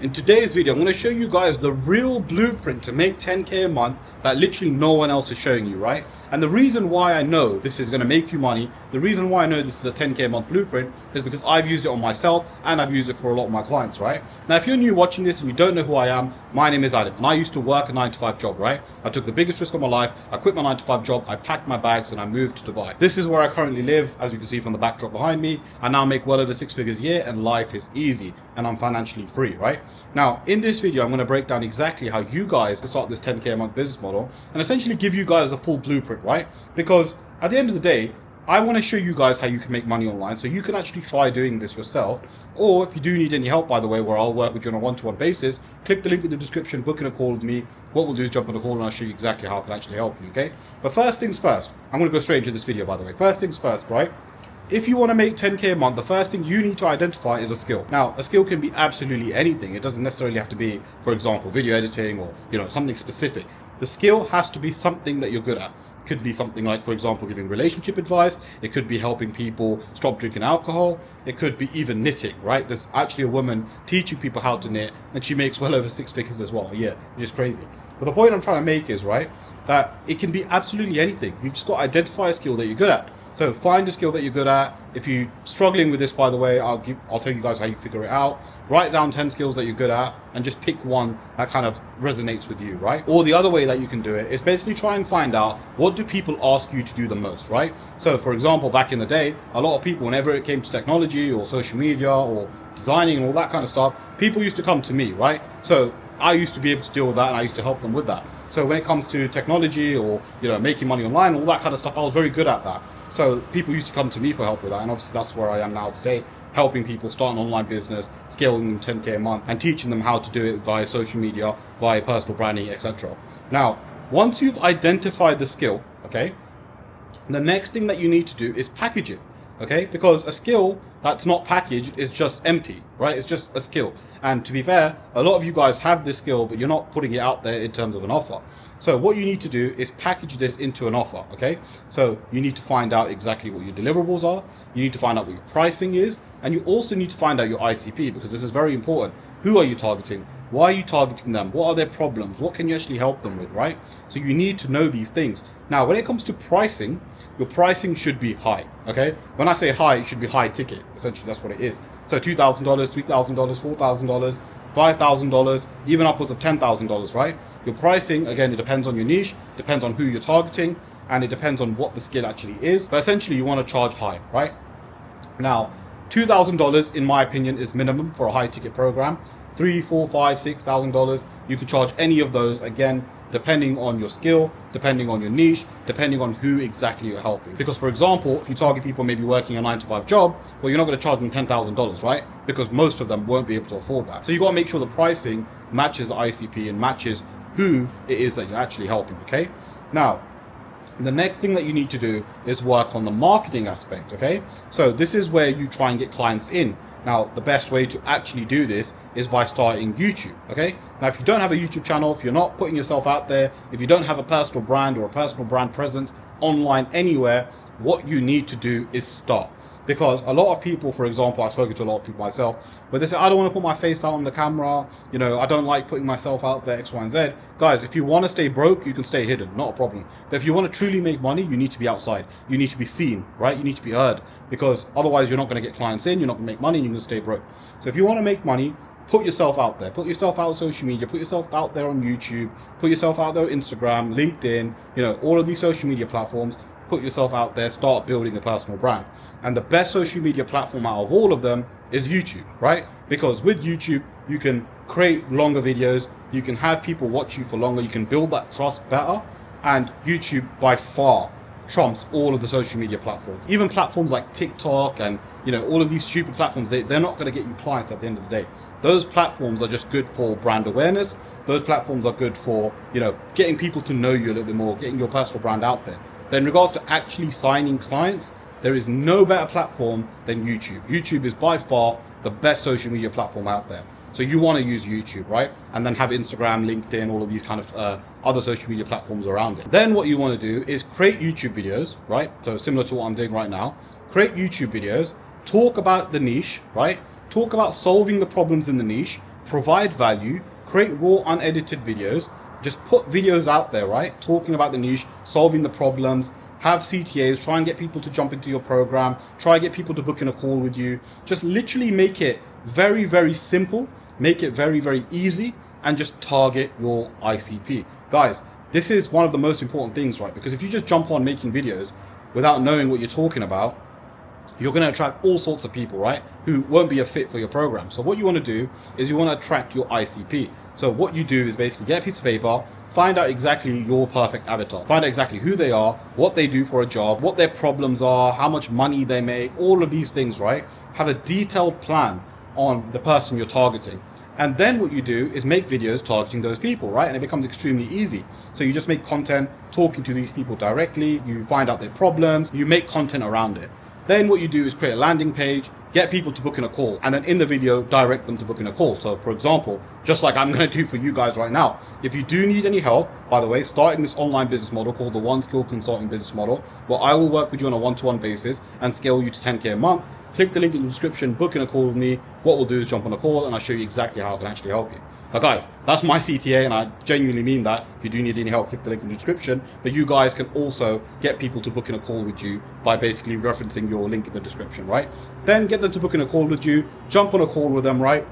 In today's video, I'm going to show you guys the real blueprint to make 10K a month that literally no one else is showing you, right? And the reason why I know this is going to make you money, the reason why I know this is a 10K a month blueprint is because I've used it on myself and I've used it for a lot of my clients, right? Now, if you're new watching this and you don't know who I am, my name is Alim and I used to work a 9-to-5 job, right? I took the biggest risk of my life. I quit my 9-to-5 job. I packed my bags and I moved to Dubai. This is where I currently live, as you can see from the backdrop behind me. I now make well over 6 figures a year and life is easy and I'm financially free, right? Now, in this video, I'm going to break down exactly how you guys can start this 10K a month business model and essentially give you guys a full blueprint, right? Because at the end of the day, I want to show you guys how you can make money online so you can actually try doing this yourself. Or if you do need any help, by the way, where I'll work with you on a one-to-one basis, click the link in the description, book in a call with me. What we'll do is jump on a call and I'll show you exactly how I can actually help you, okay? But first things first, I'm going to go straight into this video, by the way. First things first, right? If you want to make 10K a month, the first thing you need to identify is a skill. Now, a skill can be absolutely anything. It doesn't necessarily have to be, for example, video editing or, something specific. The skill has to be something that you're good at. It could be something like, for example, giving relationship advice. It could be helping people stop drinking alcohol. It could be even knitting, right? There's actually a woman teaching people how to knit and she makes well over 6 figures as well. Yeah, which is crazy. But the point I'm trying to make is, right, that it can be absolutely anything. You've just got to identify a skill that you're good at. So find a skill that you're good at. If you're struggling with this, by the way, I'll tell you guys how you figure it out. Write down 10 skills that you're good at and just pick one that kind of resonates with you, right? Or the other way that you can do it is basically try and find out, what do people ask you to do the most, right? So for example, back in the day, a lot of people, whenever it came to technology or social media or designing and all that kind of stuff, people used to come to me, right? So I used to be able to deal with that and I used to help them with that. So when it comes to technology or, making money online, all that kind of stuff, I was very good at that. So people used to come to me for help with that. And obviously that's where I am now today, helping people start an online business, scaling them 10K a month and teaching them how to do it via social media, via personal branding, etc. Now, once you've identified the skill, okay, the next thing that you need to do is package it. Okay, because a skill that's not packaged is just empty, right? It's just a skill. And to be fair, a lot of you guys have this skill, but you're not putting it out there in terms of an offer. So what you need to do is package this into an offer, okay? So you need to find out exactly what your deliverables are. You need to find out what your pricing is. And you also need to find out your ICP, because this is very important. Who are you targeting? Why are you targeting them? What are their problems? What can you actually help them with, right? So you need to know these things. Now, when it comes to pricing, your pricing should be high, okay? When I say high, it should be high ticket. Essentially, that's what it is. So $2,000, $3,000, $4,000, $5,000, even upwards of $10,000, right? Your pricing, again, it depends on your niche, depends on who you're targeting, and it depends on what the skill actually is. But essentially, you want to charge high, right? Now, $2,000, in my opinion, is minimum for a high ticket program. $3,000, $4,000, $5,000, $6,000. You can charge any of those, again, depending on your skill, depending on your niche, depending on who exactly you're helping. Because for example, if you target people maybe working a 9-to-5 job, well, you're not going to charge them $10,000, right? Because most of them won't be able to afford that. So you got to make sure the pricing matches the ICP and matches who it is that you're actually helping, okay? Now, the next thing that you need to do is work on the marketing aspect, okay? So this is where you try and get clients in. Now, the best way to actually do this is by starting YouTube, okay? Now, if you don't have a YouTube channel, if you're not putting yourself out there, if you don't have a personal brand or a personal brand presence online anywhere, what you need to do is start. Because a lot of people, for example, I've spoken to a lot of people myself, but they say, I don't want to put my face out on the camera, I don't like putting myself out there, X, Y, and Z. Guys, if you want to stay broke, you can stay hidden, not a problem. But if you want to truly make money, you need to be outside. You need to be seen, right? You need to be heard, because otherwise you're not going to get clients in, you're not going to make money, and you're going to stay broke. So if you want to make money, put yourself out there. Put yourself out on social media. Put yourself out there on YouTube. Put yourself out there on Instagram, LinkedIn, all of these social media platforms. Put yourself out there, start building a personal brand. And the best social media platform out of all of them is YouTube, right? Because with YouTube, you can create longer videos, you can have people watch you for longer, you can build that trust better, and YouTube by far trumps all of the social media platforms. Even platforms like TikTok and all of these stupid platforms, they're not going to get you clients at the end of the day. Those platforms are just good for brand awareness. Those platforms are good for, getting people to know you a little bit more, getting your personal brand out there. But in regards to actually signing clients, there is no better platform than YouTube. YouTube is by far the best social media platform out there. So you want to use YouTube, right? And then have Instagram, LinkedIn, all of these kind of other social media platforms around it. Then what you want to do is create YouTube videos, right? So similar to what I'm doing right now, create YouTube videos, talk about the niche, right? Talk about solving the problems in the niche, provide value, create raw, unedited videos, just put videos out there, right? Talking about the niche, solving the problems, have CTAs, try and get people to jump into your program, try and get people to book in a call with you. Just literally make it very, very simple, make it very, very easy, and just target your ICP. Guys, this is one of the most important things, right? Because if you just jump on making videos without knowing what you're talking about, you're going to attract all sorts of people, right, who won't be a fit for your program. So what you want to do is you want to attract your ICP. So what you do is basically get a piece of paper, find out exactly your perfect avatar, find out exactly who they are, what they do for a job, what their problems are, how much money they make, all of these things, right? Have a detailed plan on the person you're targeting. And then what you do is make videos targeting those people, right? And it becomes extremely easy. So you just make content talking to these people directly, you find out their problems, you make content around it. Then what you do is create a landing page, get people to book in a call, and then in the video, direct them to book in a call. So for example, just like I'm going to do for you guys right now, if you do need any help, by the way, starting this online business model called the One Skill Consulting Business Model, where I will work with you on a one-to-one basis and scale you to 10K a month, click the link in the description, book in a call with me. What we'll do is jump on a call and I'll show you exactly how I can actually help you. Now guys, that's my CTA and I genuinely mean that. If you do need any help, click the link in the description. But you guys can also get people to book in a call with you by basically referencing your link in the description, right? Then get them to book in a call with you, jump on a call with them, right?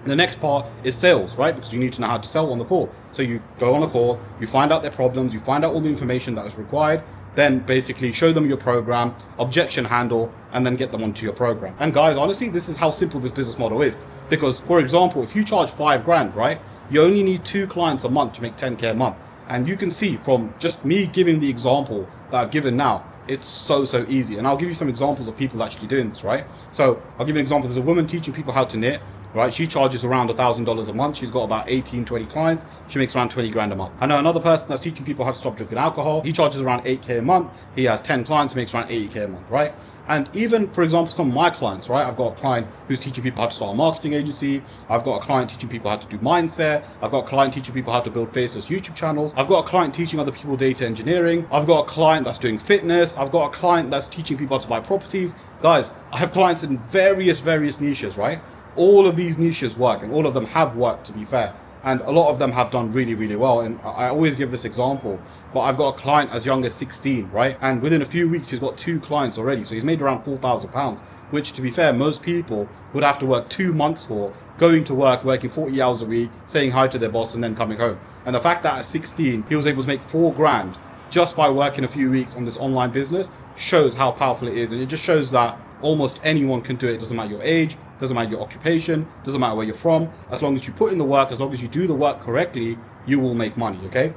The next part is sales, right? Because you need to know how to sell on the call. So you go on a call, you find out their problems, you find out all the information that is required, then basically show them your program, objection handle, and then get them onto your program. And guys, honestly, this is how simple this business model is. Because for example, if you charge 5 grand, right, you only need 2 clients a month to make 10K a month. And you can see from just me giving the example that I've given now, it's so easy. And I'll give you some examples of people actually doing this, right? So I'll give you an example. There's a woman teaching people how to knit, right? She charges around $1,000 a month. She's got about 18, 20 clients. She makes around 20 grand a month. I know another person that's teaching people how to stop drinking alcohol. He charges around 8K a month. He has 10 clients, makes around 80K a month, right? And even, for example, some of my clients, right? I've got a client who's teaching people how to start a marketing agency. I've got a client teaching people how to do mindset. I've got a client teaching people how to build faceless YouTube channels. I've got a client teaching other people data engineering. I've got a client that's doing fitness. I've got a client that's teaching people how to buy properties. Guys, I have clients in various niches, right? All of these niches work and all of them have worked, to be fair. And a lot of them have done really well. And I always give this example, but I've got a client as young as 16, right? And within a few weeks, he's got 2 clients already. So he's made around £4,000, which to be fair, most people would have to work 2 months for, going to work, working 40 hours a week, saying hi to their boss and then coming home. And the fact that at 16, he was able to make 4 grand just by working a few weeks on this online business shows how powerful it is. And it just shows that almost anyone can do it. It doesn't matter your age, doesn't matter your occupation, doesn't matter where you're from. As long as you put in the work, as long as you do the work correctly, you will make money, okay?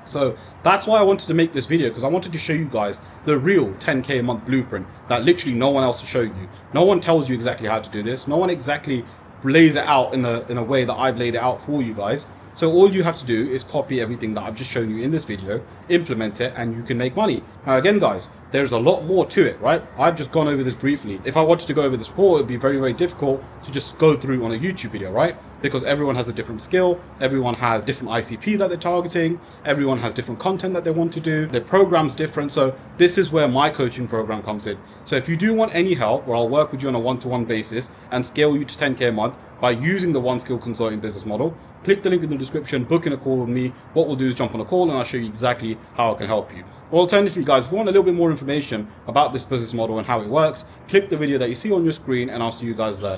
So that's why I wanted to make this video, because I wanted to show you guys the real 10K a month blueprint that literally no one else will show you. No one tells you exactly how to do this. No one exactly lays it out in a way that I've laid it out for you guys. So all you have to do is copy everything that I've just shown you in this video, implement it, and you can make money. Now again, guys, there's a lot more to it, right? I've just gone over this briefly. If I wanted to go over this more, it'd be very difficult to just go through on a YouTube video, right? Because everyone has a different skill, everyone has different ICP that they're targeting, everyone has different content that they want to do, their program's different. So this is where my coaching program comes in. So if you do want any help, where I'll work with you on a one-to-one basis and scale you to 10K a month by using the One Skill Consulting business model, click the link in the description, book in a call with me. What we'll do is jump on a call and I'll show you exactly how I can help you. Or alternatively, guys, if you want a little bit more information about this business model and how it works, click the video that you see on your screen and I'll see you guys there.